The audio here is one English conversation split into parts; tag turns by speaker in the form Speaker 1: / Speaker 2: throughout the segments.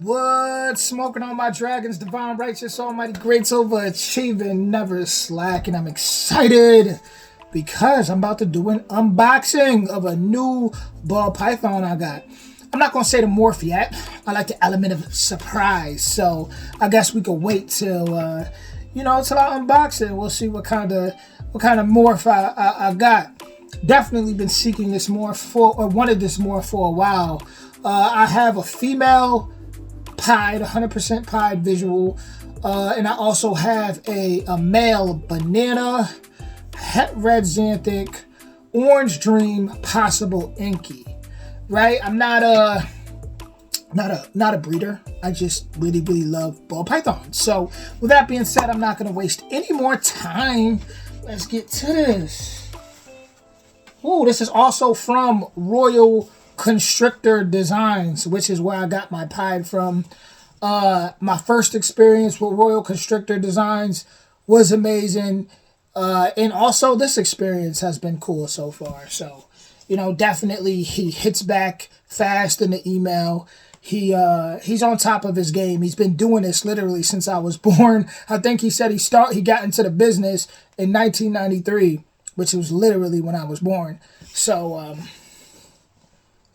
Speaker 1: What? Smoking on my dragons, divine, righteous, almighty, great, overachieving, never slacking. I'm excited because I'm about to do an unboxing of a new ball python I got. I'm not going to say the morph yet. I like the element of surprise. So I guess we could wait till, till I unbox it. We'll see what kind of morph I got. Definitely been seeking this morph or wanted this morph for a while. I have a female pied, 100% pied visual, and I also have a male banana, het red xanthic, orange dream, possible inky. Right? I'm not a breeder. I just really love ball pythons. So with that being said, I'm not going to waste any more time. Let's get to this. Oh, this is also from Royal Constrictor Designs, which is where I got my pied from. My first experience with Royal Constrictor Designs was amazing. And also this experience has been cool so far. So, definitely he hits back fast in the email. He's on top of his game. He's been doing this literally since I was born. I think he said he got into the business in 1993, which was literally when I was born. So,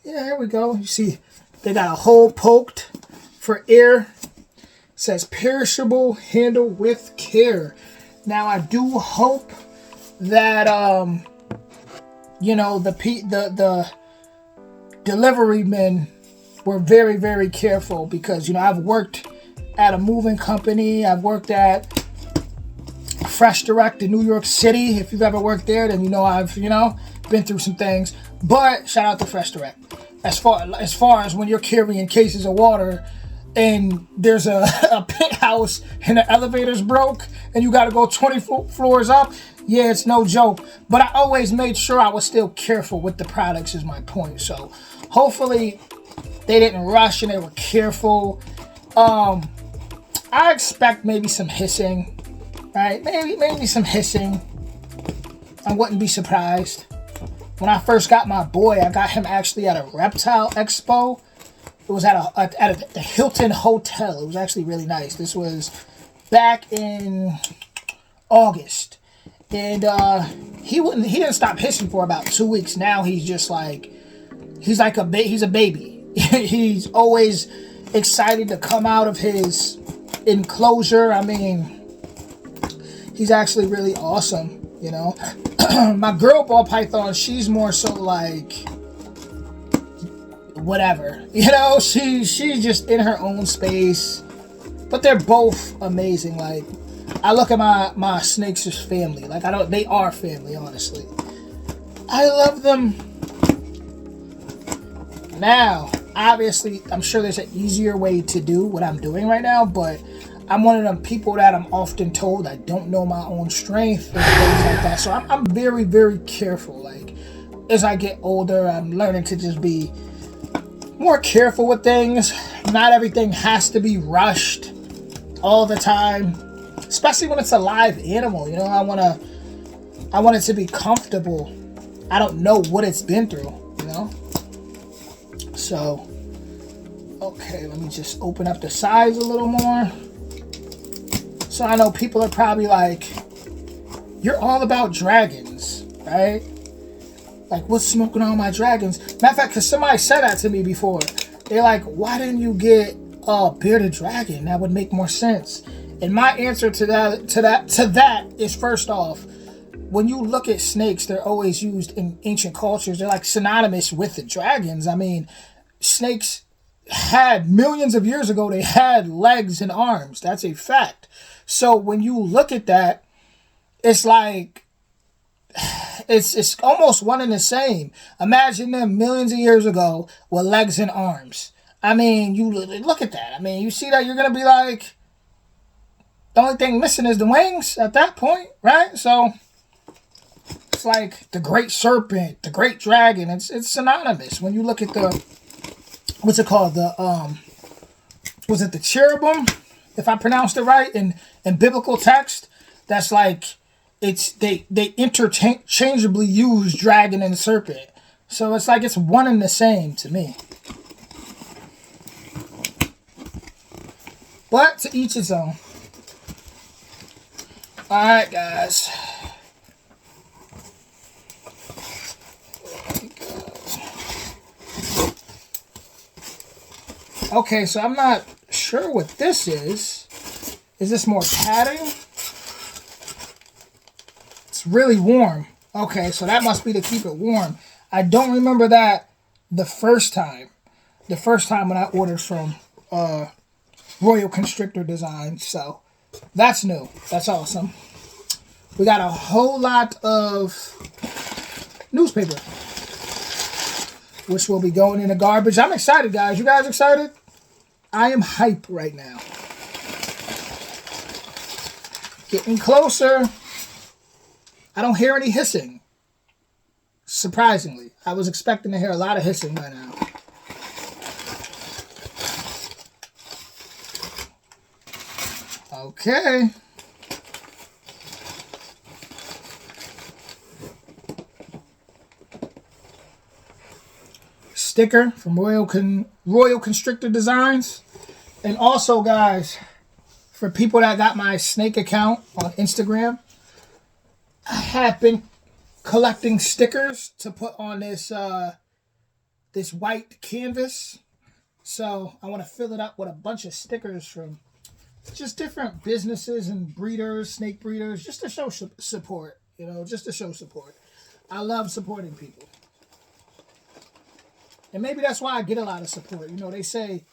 Speaker 1: yeah, here we go. You see, they got a hole poked for air. It says perishable, handle with care. Now, I do hope that, the delivery men were very careful because, I've worked at a moving company. I've worked at Fresh Direct in New York City. If you've ever worked there, then I've, been through some things. But shout out to Fresh Direct. As far as when you're carrying cases of water and there's a pit house and the elevator's broke and you got to go 20 floors up, yeah, it's no joke. But I always made sure I was still careful with the products is my point. So hopefully they didn't rush and they were careful. I expect maybe some hissing, right? Maybe some hissing. I wouldn't be surprised. When I first got my boy, I got him actually at a reptile expo. It was at the Hilton Hotel. It was actually really nice. This was back in August. And he didn't stop hissing for about 2 weeks. Now he's a baby. He's always excited to come out of his enclosure. I mean, he's actually really awesome, My girl ball python, she's more so like whatever, she's just in her own space. But they're both amazing. Like, I look at my snakes as family. Like, they are family, honestly. I love them. Now, obviously, I'm sure there's an easier way to do what I'm doing right now, but I'm one of them people that I'm often told I don't know my own strength and things like that. So I'm very careful. Like, as I get older, I'm learning to just be more careful with things. Not everything has to be rushed all the time, especially when it's a live animal. I want it to be comfortable. I don't know what it's been through, So, okay, let me just open up the size a little more. So I know people are probably like, you're all about dragons, right? Like, what's smoking on my dragons? Matter of fact, because somebody said that to me before. They're like, why didn't you get a bearded dragon? That would make more sense. And my answer to that is, first off, when you look at snakes, they're always used in ancient cultures. They're like synonymous with the dragons. I mean, snakes had millions of years ago, they had legs and arms. That's a fact. So when you look at that, it's like, it's almost one and the same. Imagine them millions of years ago with legs and arms. I mean, you look at that. I mean, you see that, you're going to be like, the only thing missing is the wings at that point, right? So it's like the great serpent, the great dragon. It's synonymous. When you look at what's it called? Was it the cherubim? If I pronounced it right in biblical text, that's like, they interchangeably use dragon and serpent. So it's like it's one and the same to me. But to each his own. Alright, guys. Okay, so I'm not sure what this is. Is this more padding? It's really warm. Okay, so that must be to keep it warm. I don't remember that the first time. The first time when I ordered from Royal Constrictor Designs. So that's new. That's awesome. We got a whole lot of newspaper, which will be going in the garbage. I'm excited, guys. You guys excited? I am hype right now. Getting closer. I don't hear any hissing. Surprisingly. I was expecting to hear a lot of hissing by now. Okay. Sticker from Royal Constrictor Designs. And also, guys, for people that got my snake account on Instagram, I have been collecting stickers to put on this this white canvas. So I want to fill it up with a bunch of stickers from just different businesses and breeders, snake breeders, just to show support, you know, just to show support. I love supporting people. And maybe that's why I get a lot of support. You know, they say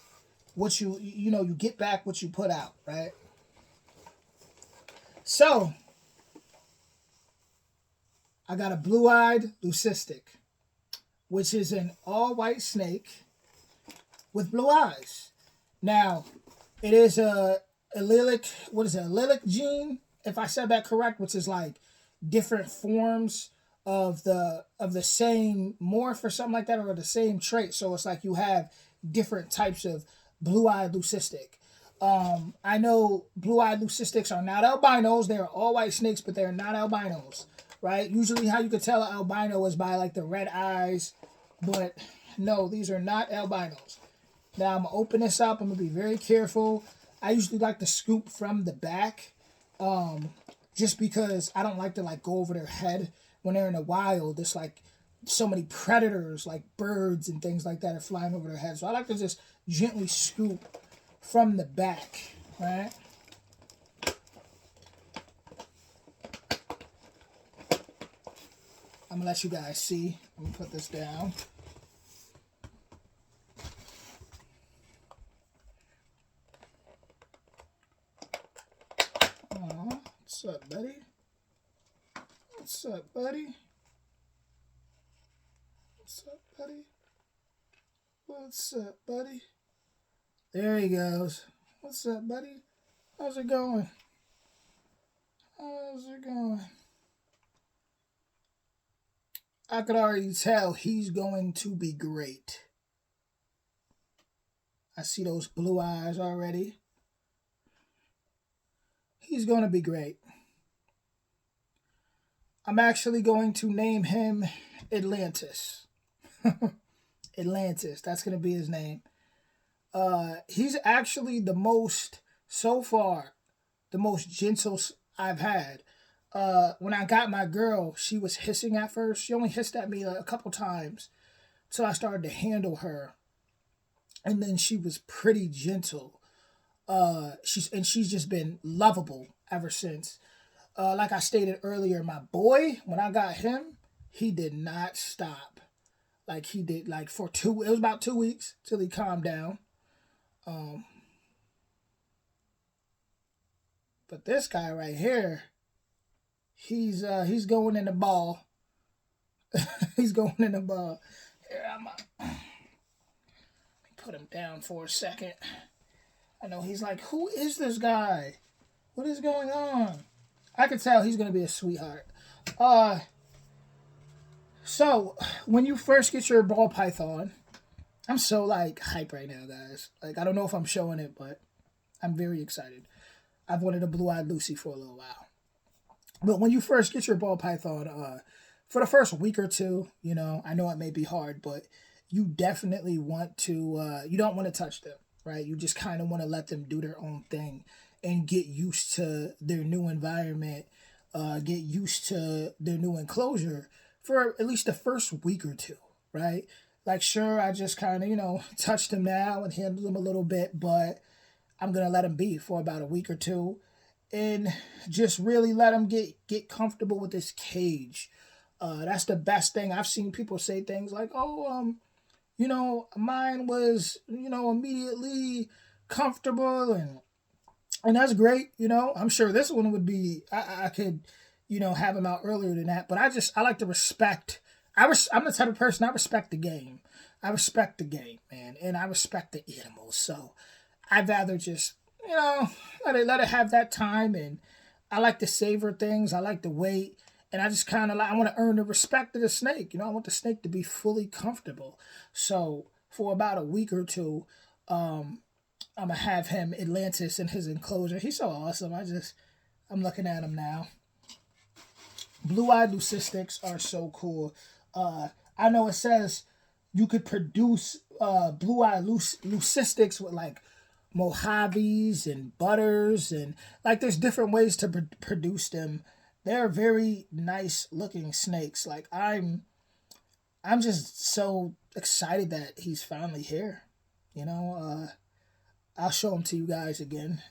Speaker 1: what you get back what you put out, right? So, I got a blue-eyed leucistic, which is an all-white snake with blue eyes. Now, it is a allelic, what is it, allelic gene, if I said that correct, which is like different forms of the same morph or something like that, or the same trait. So it's like you have different types of blue-eyed leucistic. I know blue-eyed leucistics are not albinos. They're all white snakes, but they're not albinos, right? Usually how you could tell an albino is by like the red eyes, but no, these are not albinos. Now I'm going to open this up. I'm going to be very careful. I usually like to scoop from the back, just because I don't like to like go over their head when they're in the wild. There's like so many predators, like birds and things like that, are flying over their heads. So I like to just gently scoop from the back, right? I'm gonna let you guys see. Let me put this down. What's up, buddy? What's up, buddy? What's up, buddy? What's up, buddy? There he goes. What's up, buddy? How's it going? How's it going? I could already tell he's going to be great. I see those blue eyes already. He's going to be great. I'm actually going to name him Atlantis. Atlantis, that's going to be his name. He's actually the most, so far, the most gentle I've had. When I got my girl, she was hissing at first. She only hissed at me a couple times till I started to handle her. And then she was pretty gentle. She's just been lovable ever since. Like I stated earlier, my boy, when I got him, he did not stop. Like he did, like it was about 2 weeks till he calmed down. But this guy right here, he's going in the ball. He's going in the ball. Here, let me put him down for a second. I know he's like, who is this guy? What is going on? I can tell he's going to be a sweetheart. So, when you first get your ball python, I'm so, like, hype right now, guys. Like, I don't know if I'm showing it, but I'm very excited. I've wanted a blue-eyed Lucy for a little while. But when you first get your ball python, for the first week or two, you know, I know it may be hard, but you definitely want to, you don't want to touch them. right? You just kind of want to let them do their own thing and get used to their new environment, get used to their new enclosure for at least the first week or two, right? Like, sure, I just kind of, touched them now and handled them a little bit, but I'm going to let them be for about a week or two and just really let them get comfortable with this cage. That's the best thing. I've seen people say things like, oh, mine was, immediately comfortable and that's great. I'm sure this one would be, I could, have him out earlier than that, but I like to respect, I'm the type of person, I respect the game. I respect the game, man, and I respect the animals. So I'd rather just, let it have that time, and I like to savor things. I like to wait, and I just kind of I want to earn the respect of the snake. I want the snake to be fully comfortable. So for about a week or two, I'm gonna have him Atlantis in his enclosure. He's so awesome. I'm looking at him now. Blue-eyed leucistics are so cool. I know it says you could produce blue-eyed leucistics with like Mojaves and butters and like there's different ways to produce them. They're very nice looking snakes. Like I'm just so excited that he's finally here. I'll show him to you guys again.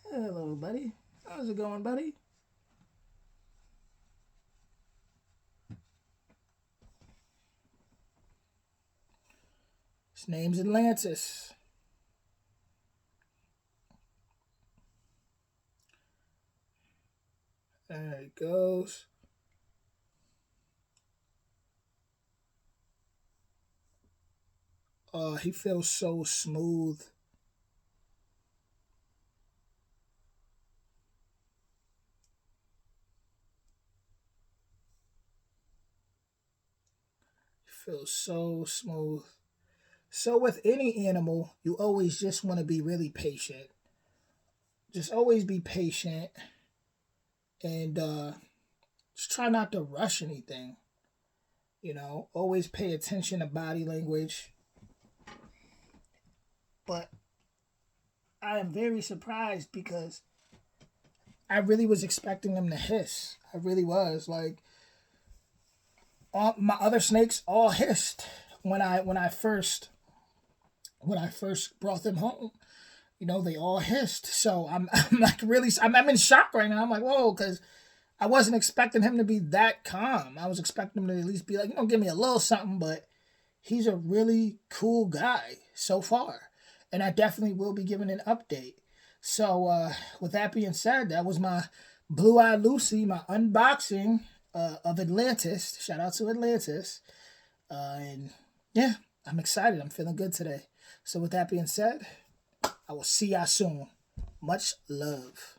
Speaker 1: Hello, buddy. How's it going, buddy? His name's Atlantis. There he goes. Oh, he feels so smooth. He feels so smooth. So with any animal, you always just want to be really patient. Just always be patient and just try not to rush anything. Always pay attention to body language. But I am very surprised because I really was expecting them to hiss. I really was. Like all my other snakes all hissed when I first brought them home. They all hissed. So I'm like really I'm in shock right now. I'm like, whoa, because I wasn't expecting him to be that calm. I was expecting him to at least be like, give me a little something, but he's a really cool guy so far. And I definitely will be giving an update. So with that being said, that was my Blue-Eyed Lucy, my unboxing of Atlantis. Shout out to Atlantis. And yeah, I'm excited. I'm feeling good today. So with that being said, I will see y'all soon. Much love.